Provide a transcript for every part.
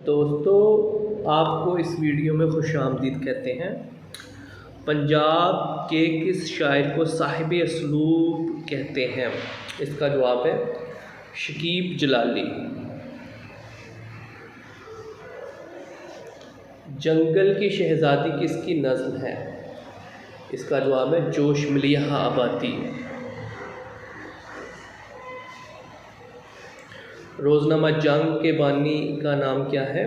دوستو، آپ کو اس ویڈیو میں خوش آمدید کہتے ہیں۔ پنجاب کے کس شاعر کو صاحب اسلوب کہتے ہیں؟ اس کا جواب ہے شکیب جلالی۔ جنگل کی شہزادی کس کی نظم ہے؟ اس کا جواب ہے جوش ملیحہ آبادی۔ روزنامہ جنگ کے بانی کا نام کیا ہے؟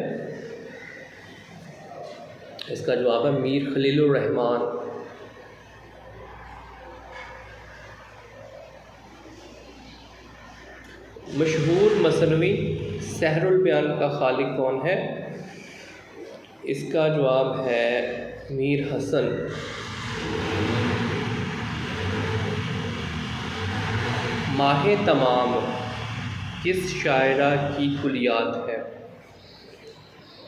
اس کا جواب ہے میر خلیل الرحمن۔ مشہور مثنوی سحر البیان کا خالق کون ہے؟ اس کا جواب ہے میر حسن۔ ماہ تمام کس شاعرہ کی کلیات ہے؟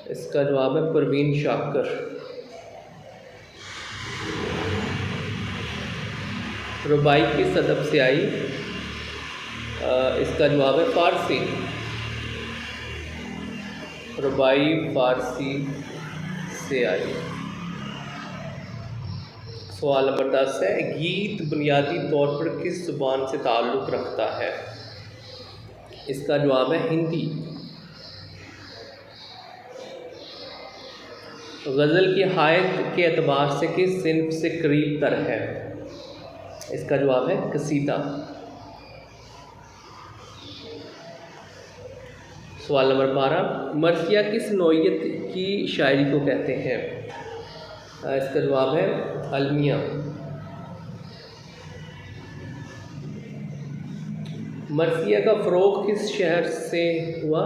اس کا جواب ہے پروین شاکر۔ ربائی کس ادب سے آئی؟ اس کا جواب ہے فارسی۔ ربائی فارسی سے آئی۔ سوال نمبر 10 ہے، گیت بنیادی طور پر کس زبان سے تعلق رکھتا ہے؟ اس کا جواب ہے ہندی۔ غزل کی حائط کے اعتبار سے کس صنف سے قریب تر ہے؟ اس کا جواب ہے قصیدہ۔ سوال نمبر 12، مرثیہ کس نوعیت کی شاعری کو کہتے ہیں؟ اس کا جواب ہے المیہ۔ مرثیہ کا فروغ کس شہر سے ہوا؟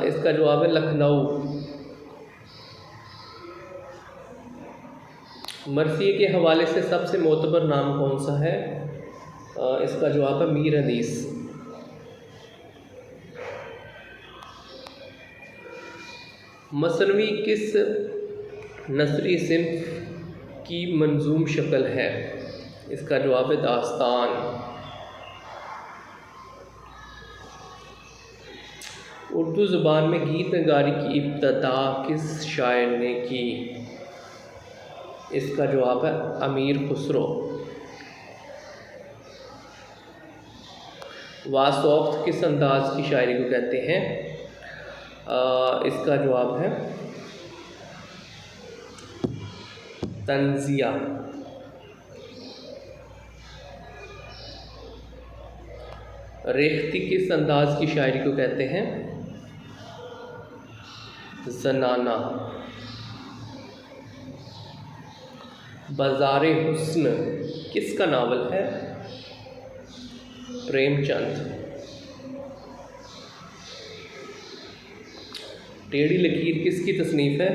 اس کا جواب ہے لکھنؤ۔ مرثیے کے حوالے سے سب سے معتبر نام کون سا ہے؟ اس کا جواب ہے میر انیس۔ مثنوی کس نثری صنف کی منظوم شکل ہے؟ اس کا جواب ہے داستان۔ اردو زبان میں گیت نگاری کی ابتدا کس شاعر نے کی؟ اس کا جواب ہے امیر خسرو۔ واسوقت کس انداز کی شاعری کو کہتے ہیں؟ اس کا جواب ہے طنزیہ۔ ریختی کس انداز کی شاعری کو کہتے ہیں؟ زنانہ۔ بازار حسن کس کا ناول ہے؟ پریم چند۔ ٹیڑھی لکیر کس کی تصنیف ہے؟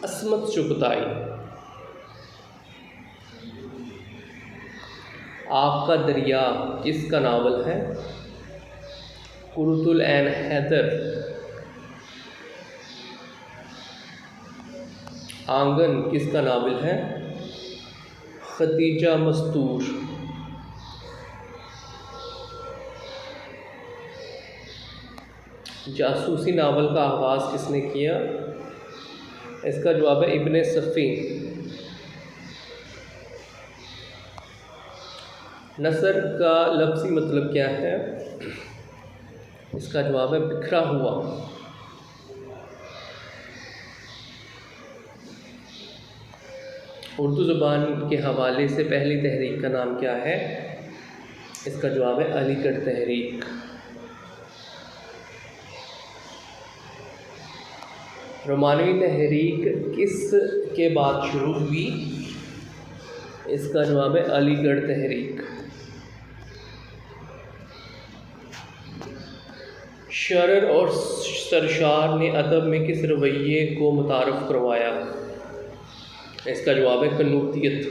عصمت چغتائی۔ آپ کا دریا کس کا ناول ہے؟ قرۃ العین حیدر۔ آنگن کس کا ناول ہے؟ ختیجہ مستور۔ جاسوسی ناول کا آغاز کس نے کیا؟ اس کا جواب ہے ابن صفی۔ نثر کا لفظی مطلب کیا ہے؟ اس کا جواب ہے بکھرا ہوا۔ اردو زبان کے حوالے سے پہلی تحریک کا نام کیا ہے؟ اس کا جواب ہے علی گڑھ تحریک۔ رومانوی تحریک کس کے بعد شروع ہوئی؟ اس کا جواب ہے علی گڑھ تحریک۔ شرر اور سرشار نے ادب میں کس رویے کو متعارف کروایا؟ اس کا جواب ہے قنوتیت۔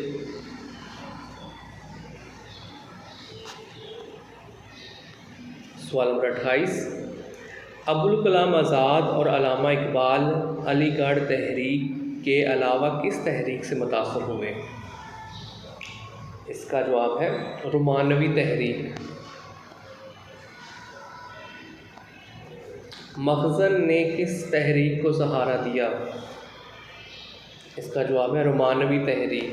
سوال نمبر 28، ابوالکلام آزاد اور علامہ اقبال علی گڑھ تحریک کے علاوہ کس تحریک سے متاثر ہوئے؟ اس کا جواب ہے رومانوی تحریک۔ مخزن نے کس تحریک کو سہارا دیا؟ اس کا جواب ہے رومانوی تحریک۔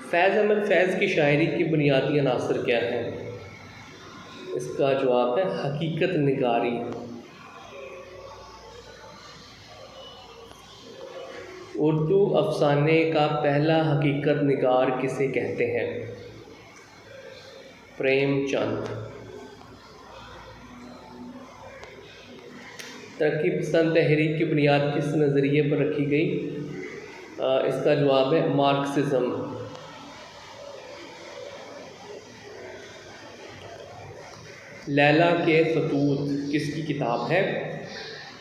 فیض احمد فیض کی شاعری کی بنیادی عناصر کیا ہیں؟ اس کا جواب ہے حقیقت نگاری۔ اردو افسانے کا پہلا حقیقت نگار کسے کہتے ہیں؟ پریم چند۔ ترقی پسند تحریک کی بنیاد کس نظریے پر رکھی گئی؟ اس کا جواب ہے مارکسزم۔ لیلا کے خطوط کس کی کتاب ہے؟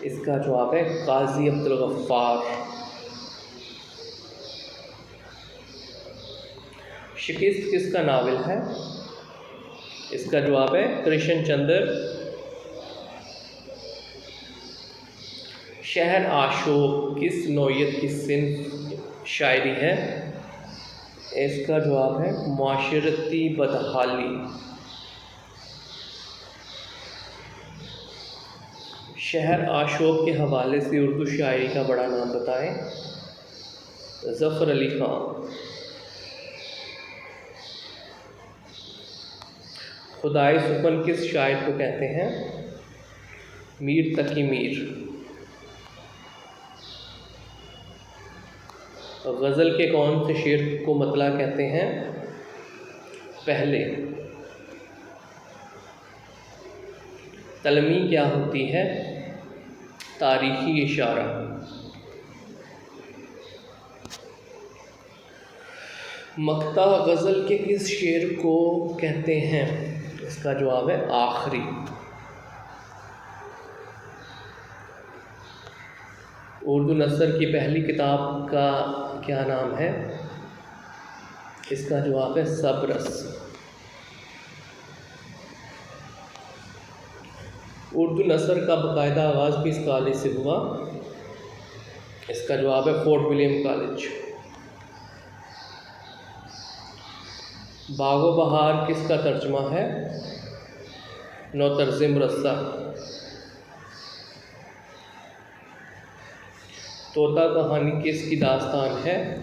اس کا جواب ہے قاضی عبدالغفار۔ شکست کس کا ناول ہے؟ اس کا جواب ہے کرشن چندر۔ شہر آشوب کس نوعیت کی صنف شاعری ہے؟ اس کا جواب ہے معاشرتی بدحالی۔ شہر آشوب کے حوالے سے اردو شاعری کا بڑا نام بتائیں۔ ظفر علی خان۔ خدائے سخن کس شاعر کو کہتے ہیں؟ میر تقی میر۔ غزل کے کون سے شعر کو مطلع کہتے ہیں؟ پہلے۔ تلمی کیا ہوتی ہے؟ تاریخی اشارہ۔ مقطع غزل کے کس شعر کو کہتے ہیں؟ اس کا جواب ہے آخری۔ اردو نثر کی پہلی کتاب کا کیا نام ہے؟ اس کا جواب ہے سبرس۔ اردو نثر کا باقاعدہ آغاز کس کالج سے ہوا؟ اس کا جواب ہے فورٹ ولیم کالج۔ باغ و بہار کس کا ترجمہ ہے؟ نوترزم رسا۔ طوطا کہانی کس کی داستان ہے؟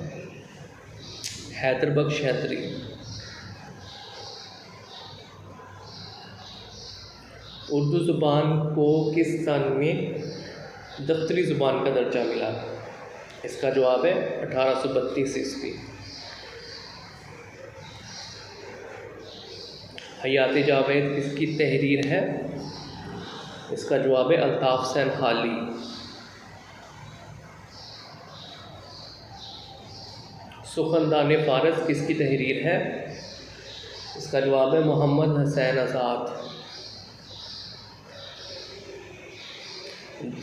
حیدر بخش حیدری۔ اردو زبان کو کس سن میں دفتری زبان کا درجہ ملا؟ اس کا جواب ہے 1832 عیسوی۔ حیات جاوید کس کی تحریر ہے؟ اس کا جواب ہے الطاف حسین خالی۔ سخندان فارس کس کی تحریر ہے؟ اس کا جواب ہے محمد حسین آزاد۔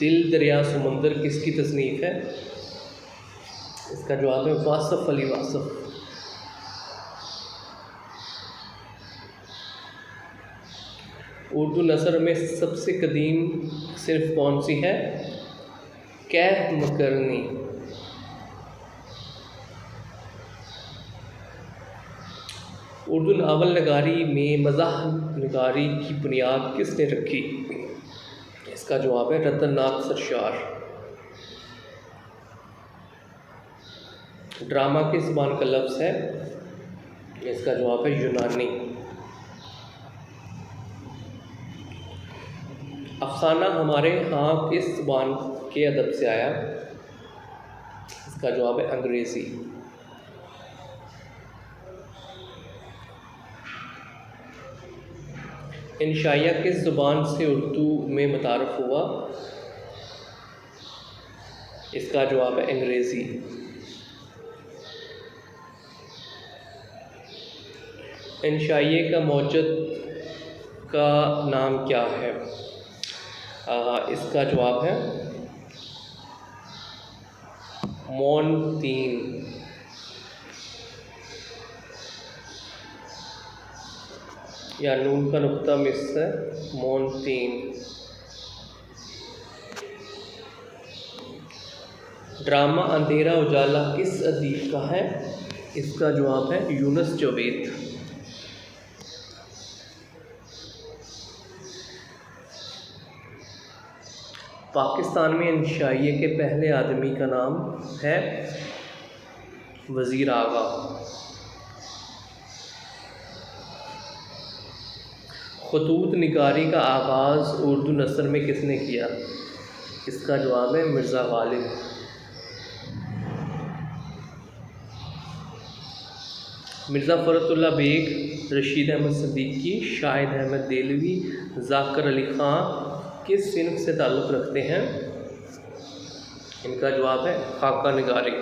دل دریا سمندر کس کی تصنیف ہے؟ اس کا جواب ہے واصف علی واصف۔ اردو نثر میں سب سے قدیم صنف کون سی ہے؟ کہف مکرنی۔ اردو ناول نگاری میں مزاح نگاری کی بنیاد کس نے رکھی؟ اس کا جواب ہے رتن ناتھ سرشار۔ ڈرامہ کس زبان کا لفظ ہے؟ اس کا جواب ہے یونانی۔ افسانہ ہمارے ہاں کس زبان کے ادب سے آیا؟ اس کا جواب ہے انگریزی۔ انشائیہ کس زبان سے اردو میں متعارف ہوا؟ اس کا جواب ہے انگریزی۔ انشائیے کا موجد کا نام کیا ہے؟ اس کا جواب ہے مون تین۔ یا نون کا نقطہ مس ہے مون تین۔ ڈرامہ اندھیرا اجالا کس ادیب کا ہے؟ اس کا جواب ہے یونس جاوید۔ پاکستان میں انشائیے کے پہلے آدمی کا نام ہے وزیر آغا۔ خطوط نگاری کا آغاز اردو نثر میں کس نے کیا؟ اس کا جواب ہے مرزا غالب۔ مرزا فرت اللہ بیگ، رشید احمد صدیقی، شاہد احمد دہلوی، ذاکر علی خان کس صنف سے تعلق رکھتے ہیں؟ ان کا جواب ہے خاکہ نگاری۔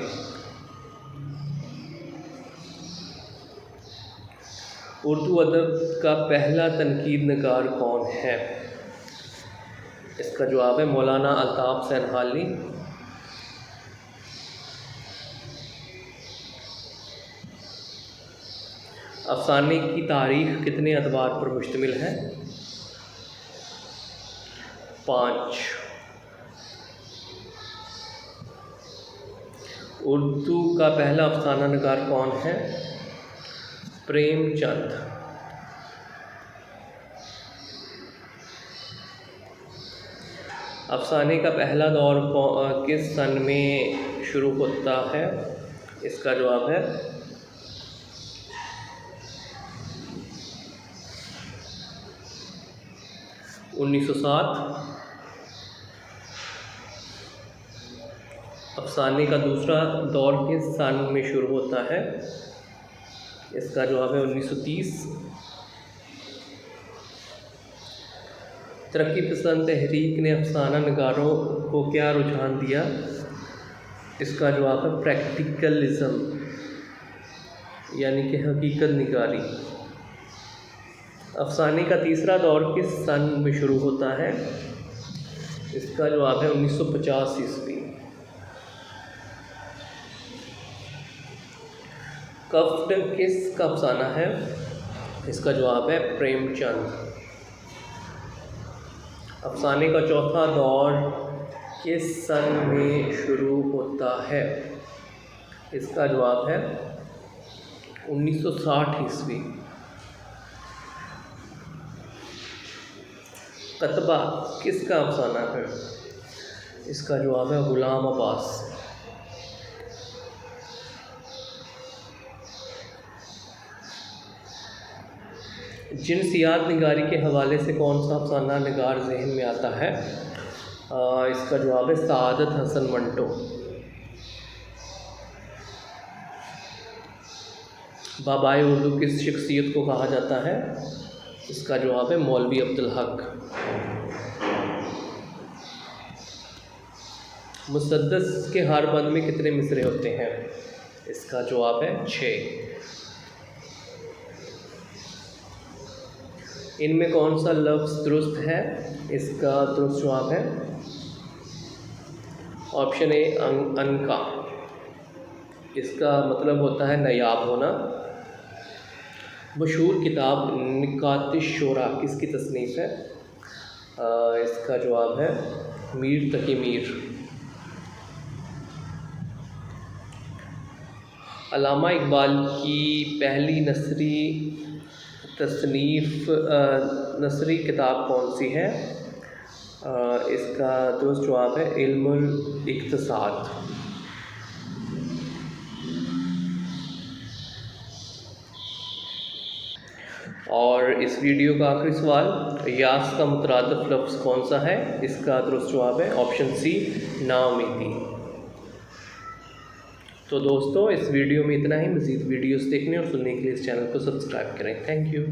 اردو ادب کا پہلا تنقید نگار کون ہے؟ اس کا جواب ہے مولانا الطاف سینحالی۔ افسانے کی تاریخ کتنے ادوار پر مشتمل ہے؟ 5۔ اردو کا پہلا افسانہ نگار کون ہے؟ پریم چند۔ افسانے کا پہلا دور کس سن میں شروع ہوتا ہے؟ اس کا جواب ہے 1907۔ افسانے کا دوسرا دور کس سن میں شروع ہوتا ہے؟ اس کا جواب ہے 1930۔ ترقی پسند تحریک نے افسانہ نگاروں کو کیا رجحان دیا؟ اس کا جواب ہے پریکٹیکلزم، یعنی کہ حقیقت نگاری۔ افسانے کا تیسرا دور کس سن میں شروع ہوتا ہے؟ اس کا جواب ہے 1950 عیسوی۔ کفٹ کس کا افسانہ ہے؟ اس کا جواب ہے پریم چند۔ افسانے کا چوتھا دور کس سن میں شروع ہوتا ہے؟ اس کا جواب ہے 1960 عیسوی۔ قطبہ کس کا افسانہ ہے؟ اس کا جواب ہے غلام عباس۔ جنسیات نگاری کے حوالے سے کون سا افسانہ نگار ذہن میں آتا ہے؟ اس کا جواب ہے سعادت حسن منٹو۔ بابائے اردو کس شخصیت کو کہا جاتا ہے؟ اس کا جواب ہے مولوی عبدالحق۔ مسدس کے ہار بند میں کتنے مصرعے ہوتے ہیں؟ اس کا جواب ہے 6۔ ان میں کون سا لفظ درست ہے؟ اس کا درست جواب ہے آپشن اے انکا۔ اس کا مطلب ہوتا ہے نایاب ہونا۔ مشہور کتاب نکات الشعراء کس کی تصنیف ہے؟ اس کا جواب ہے میر تقی میر۔ علامہ اقبال کی پہلی نثری کتاب کون سی ہے؟ اس کا درست جواب ہے علم الاقتصاد۔ اور اس ویڈیو کا آخری سوال، یاس کا مترادف لفظ کون سا ہے؟ اس کا درست جواب ہے آپشن سی نا امیدی۔ تو دوستو اس ویڈیو میں اتنا ہی۔ مزید ویڈیوز دیکھنے اور سننے کے لیے اس چینل کو سبسکرائب کریں۔ Thank you.